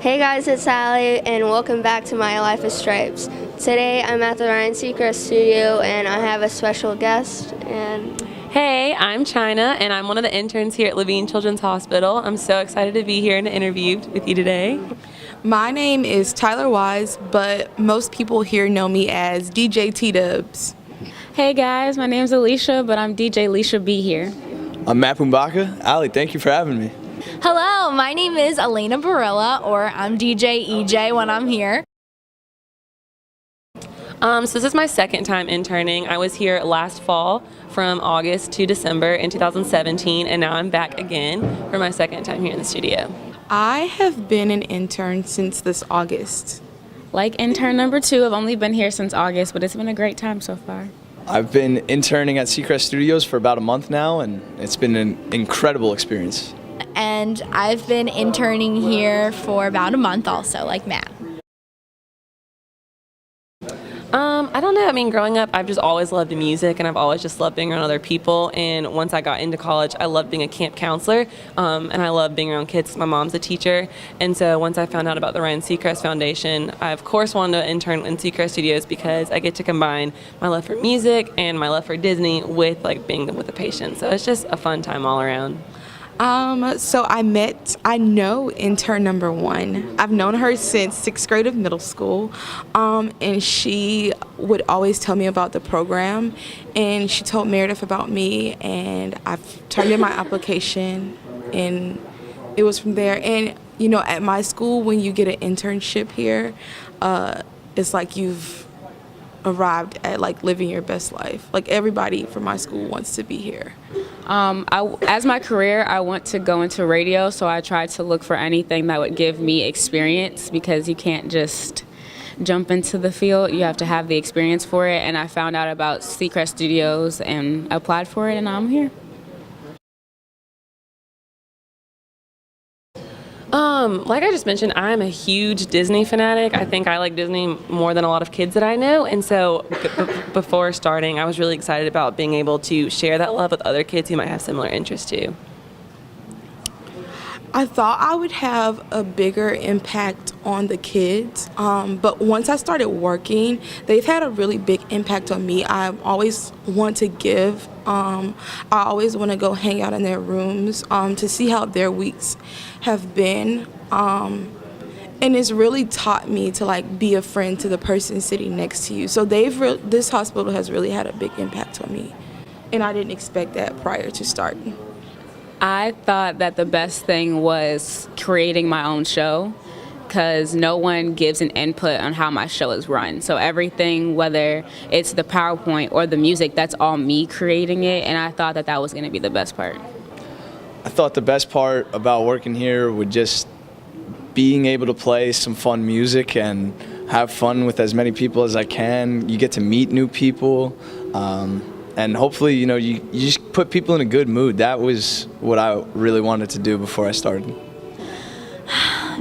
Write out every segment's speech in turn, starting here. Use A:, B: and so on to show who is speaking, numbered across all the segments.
A: Hey guys, it's Allie, and welcome back to My Life as Stripes. Today I'm at the Seacrest Studio, and I have a special guest. And
B: hey, I'm China, and I'm one of the interns here at Levine Children's Hospital. I'm so excited to be here and to interview with you today.
C: My name is Tyler Wise, but most people here know me as DJ T-Dubs.
D: Hey guys, my name's Alicia, but I'm DJ Alicia B here.
E: I'm Matt Pumbaka. Allie, thank you for having me.
F: Hello, my name is Elena Barilla, or I'm DJ EJ when I'm here.
B: So this is my second time interning. I was here last fall from August to December in 2017, and now I'm back again for my second time here in the studio.
C: I have been an intern since this August.
D: Like intern number 2, I've only been here since August, but it's been a great time so far.
E: I've been interning at Seacrest Studios for about a month now, and it's been an incredible experience.
F: And I've been interning here for about a month also, like Matt.
B: I don't know. I mean, growing up, I've just always loved music, and I've always just loved being around other people. And once I got into college, I loved being a camp counselor, and I love being around kids. My mom's a teacher, and so once I found out about the Ryan Seacrest Foundation, I of course wanted to intern in Seacrest Studios because I get to combine my love for music and my love for Disney with like being with the patients. So it's just a fun time all around.
C: So I know intern number 1. I've known her since 6th grade of middle school, and she would always tell me about the program, and she told Meredith about me, and I've turned in my application, and it was from there. And you know, at my school, when you get an internship here, it's like you've arrived at like living your best life. Like everybody from my school wants to be here.
D: As my career, I want to go into radio, so I tried to look for anything that would give me experience, because you can't just jump into the field. You have to have the experience for it, and I found out about Seacrest Studios and applied for it, and now I'm here.
B: Like I just mentioned, I'm a huge Disney fanatic. I think I like Disney more than a lot of kids that I know, and so before starting, I was really excited about being able to share that love with other kids who might have similar interests too.
C: I thought I would have a bigger impact on the kids, but once I started working, they've had a really big impact on me. I always want to give. I always want to go hang out in their rooms to see how their weeks have been, and it's really taught me to like be a friend to the person sitting next to you. So this hospital has really had a big impact on me, and I didn't expect that prior to starting.
D: I thought that the best thing was creating my own show, because no one gives an input on how my show is run. So everything, whether it's the PowerPoint or the music, that's all me creating it, and I thought that that was going to be the best part.
E: I thought the best part about working here would just being able to play some fun music and have fun with as many people as I can. You get to meet new people. And hopefully, you know, you just put people in a good mood. That was what I really wanted to do before I started.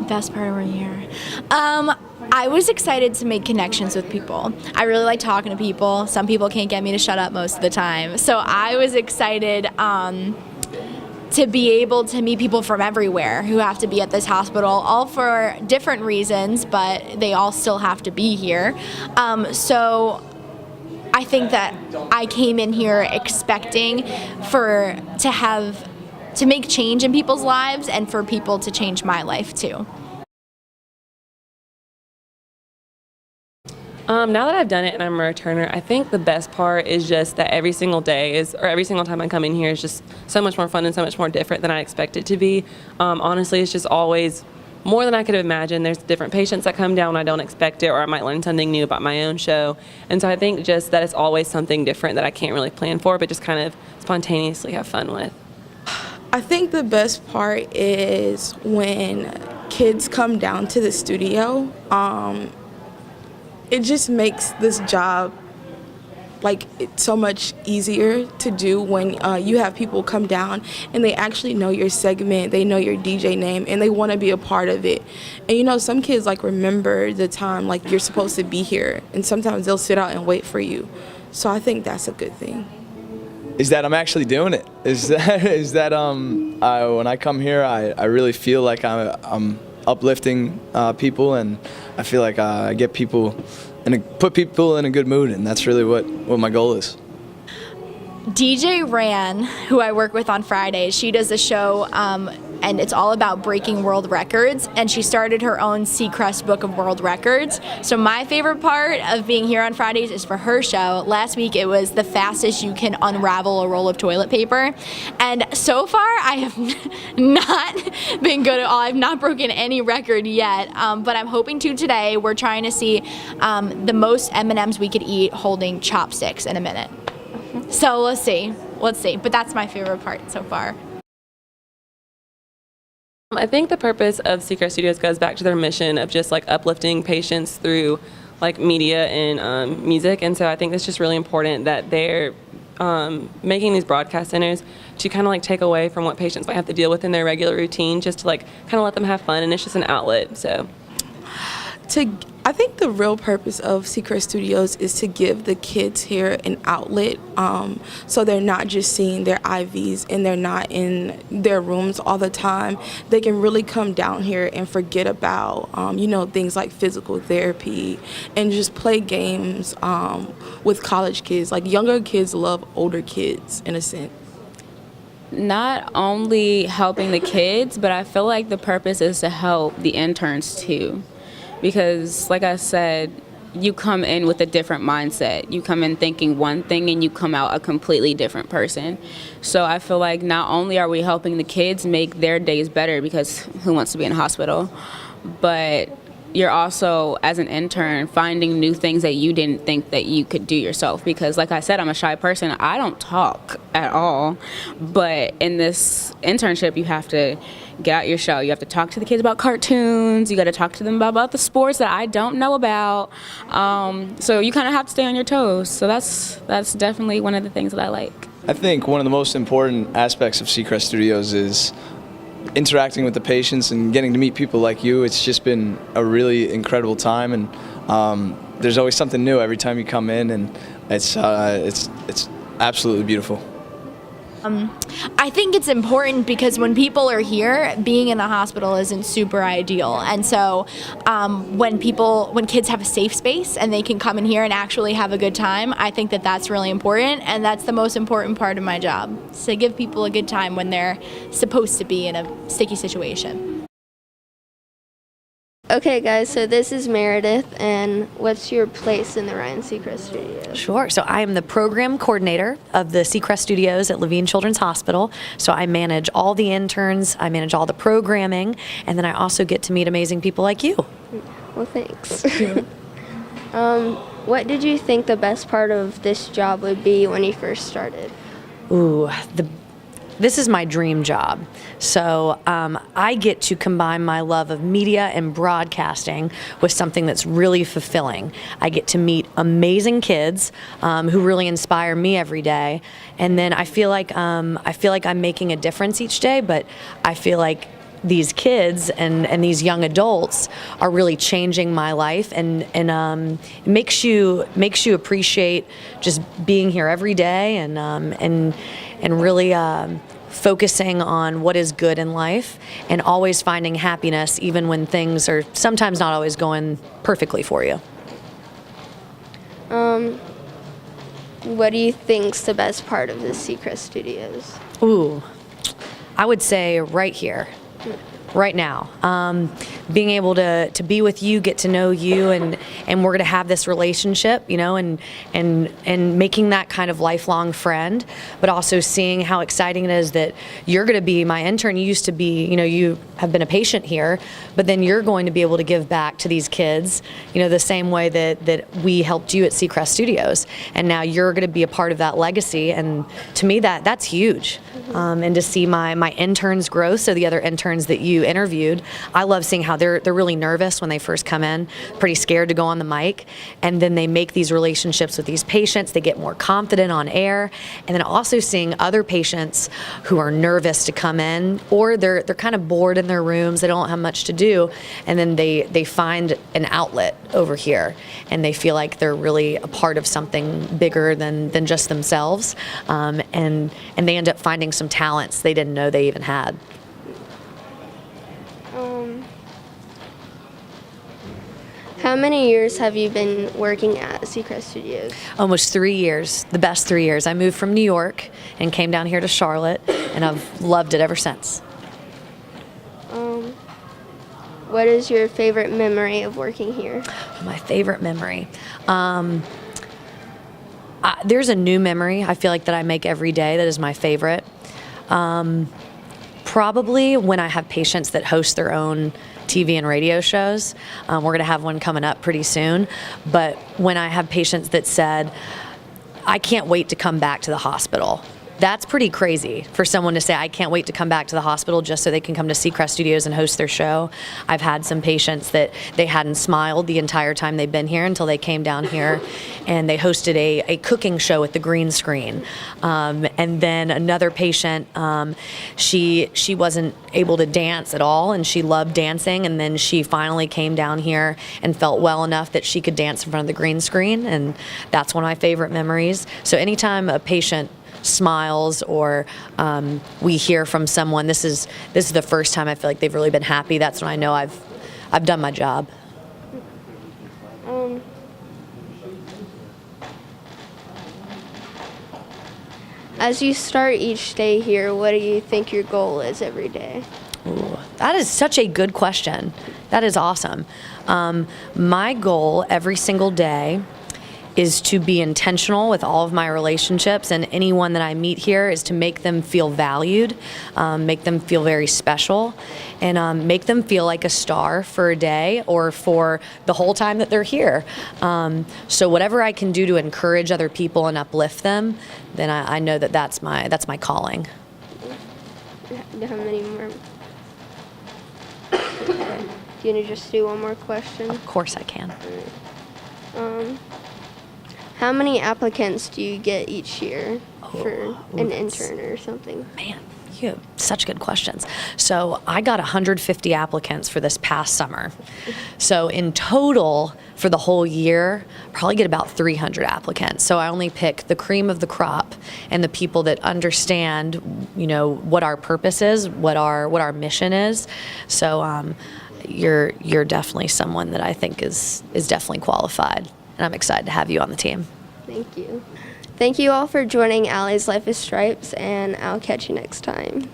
F: Best part over here. I was excited to make connections with people. I really like talking to people. Some people can't get me to shut up most of the time. So I was excited to be able to meet people from everywhere who have to be at this hospital, all for different reasons, but they all still have to be here. So I think that I came in here expecting to make change in people's lives and for people to change my life too.
B: Now that I've done it and I'm a returner, I think the best part is just that every single time I come in here is just so much more fun and so much more different than I expect it to be. Honestly, it's just always more than I could have imagined. There's different patients that come down when I don't expect it, or I might learn something new about my own show. And so I think just that it's always something different that I can't really plan for, but just kind of spontaneously have fun with.
C: I think the best part is when kids come down to the studio. It just makes this job like it's so much easier to do when you have people come down and they actually know your segment, they know your DJ name, and they want to be a part of it. And you know, some kids like remember the time like you're supposed to be here, and sometimes they'll sit out and wait for you. So I think that's a good thing.
E: Is that I'm actually doing it. Is that when I come here, I really feel like I'm uplifting people, and I feel like I get people and put people in a good mood, and that's really what my goal is.
F: DJ Ran, who I work with on Fridays, she does a show and it's all about breaking world records, and she started her own Seacrest Book of World Records. So my favorite part of being here on Fridays is for her show. Last week it was the fastest you can unravel a roll of toilet paper, and so far I have not been good at all. I've not broken any record yet, but I'm hoping to today. We're trying to see the most M&Ms we could eat holding chopsticks in a minute. So let's see, but that's my favorite part so far.
B: I think the purpose of Seacrest Studios goes back to their mission of just like uplifting patients through like media and music, and so I think it's just really important that they're making these broadcast centers to kind of like take away from what patients might have to deal with in their regular routine, just to like kind of let them have fun, and it's just an outlet. So
C: I think the real purpose of Seacrest Studios is to give the kids here an outlet, so they're not just seeing their IVs and they're not in their rooms all the time. They can really come down here and forget about, things like physical therapy and just play games with college kids. Like, younger kids love older kids, in a sense.
D: Not only helping the kids, but I feel like the purpose is to help the interns too. Because, like I said, you come in with a different mindset. You come in thinking one thing and you come out a completely different person. So I feel like not only are we helping the kids make their days better, because who wants to be in a hospital, but you're also, as an intern, finding new things that you didn't think that you could do yourself. Because, like I said, I'm a shy person. I don't talk at all. But in this internship, you have to get out your shell. You have to talk to the kids about cartoons. You got to talk to them about the sports that I don't know about. So you kind of have to stay on your toes. So that's definitely one of the things that I like.
E: I think one of the most important aspects of Seacrest Studios is interacting with the patients and getting to meet people like you. It's just been a really incredible time, and there's always something new every time you come in, and it's absolutely beautiful.
F: I think it's important because when people are here, being in the hospital isn't super ideal. And so when kids have a safe space and they can come in here and actually have a good time, I think that that's really important. And that's the most important part of my job, is to give people a good time when they're supposed to be in a sticky situation.
A: Okay, guys, so this is Meredith, and what's your place in the Ryan Seacrest Studios?
G: Sure. So I am the program coordinator of the Seacrest Studios at Levine Children's Hospital. So I manage all the interns, I manage all the programming, and then I also get to meet amazing people like you.
A: Well, thanks. What did you think the best part of this job would be when you first started?
G: Ooh, this is my dream job. So I get to combine my love of media and broadcasting with something that's really fulfilling. I get to meet amazing kids who really inspire me every day, and then I feel like I'm making a difference each day. But I feel like these kids and these young adults are really changing my life, and it makes you appreciate just being here every day, and really focusing on what is good in life and always finding happiness even when things are sometimes not always going perfectly for you.
A: What do you think's the best part of the Seacrest Studios?
G: Ooh, I would say right here. Right now, being able to be with you, get to know you, and we're going to have this relationship, and making that kind of lifelong friend, but also seeing how exciting it is that you're going to be my intern. You used to be, you have been a patient here, but then you're going to be able to give back to these kids, the same way that we helped you at Seacrest Studios, and now you're going to be a part of that legacy, and to me that's huge. And to see my interns grow, so the other interns that you interviewed, I love seeing how they're really nervous when they first come in, pretty scared to go on the mic, and then they make these relationships with these patients. They get more confident on air, and then also seeing other patients who are nervous to come in, or they're kind of bored in their rooms, they don't have much to do, and then they find an outlet over here, and they feel like they're really a part of something bigger than just themselves, and they end up finding some talents they didn't know they even had.
A: How many years have you been working at Seacrest Studios?
G: Almost 3 years, the best 3 years. I moved from New York and came down here to Charlotte, and I've loved it ever since.
A: What is your favorite memory of working here?
G: My favorite memory. There's a new memory I feel like that I make every day that is my favorite. Probably when I have patients that host their own TV and radio shows. We're going to have one coming up pretty soon. But when I have patients that said, I can't wait to come back to the hospital. That's pretty crazy for someone to say, I can't wait to come back to the hospital just so they can come to Seacrest Studios and host their show. I've had some patients that they hadn't smiled the entire time they've been here until they came down here and they hosted a cooking show with the green screen. And then another patient, she wasn't able to dance at all and she loved dancing, and then she finally came down here and felt well enough that she could dance in front of the green screen, and that's one of my favorite memories. So anytime a patient smiles or we hear from someone, this is the first time I feel like they've really been happy. That's when I know I've done my job.
A: As you start each day here, what do you think your goal is every day?
G: Ooh, that is such a good question. That is awesome. My goal every single day is to be intentional with all of my relationships, and anyone that I meet here is to make them feel valued, make them feel very special, and make them feel like a star for a day or for the whole time that they're here. So whatever I can do to encourage other people and uplift them, then I know that that's my calling.
A: How many more? Okay. Do you want to just do one more question?
G: Of course I can.
A: How many applicants do you get each year for an
G: that's-
A: intern or something?
G: Man, you have such good questions. So I got 150 applicants for this past summer. So in total for the whole year, probably get about 300 applicants. So I only pick the cream of the crop and the people that understand, what our purpose is, what our mission is. So you're definitely someone that I think is definitely qualified. And I'm excited to have you on the team.
A: Thank you. Thank you all for joining Allie's Life is Stripes, and I'll catch you next time.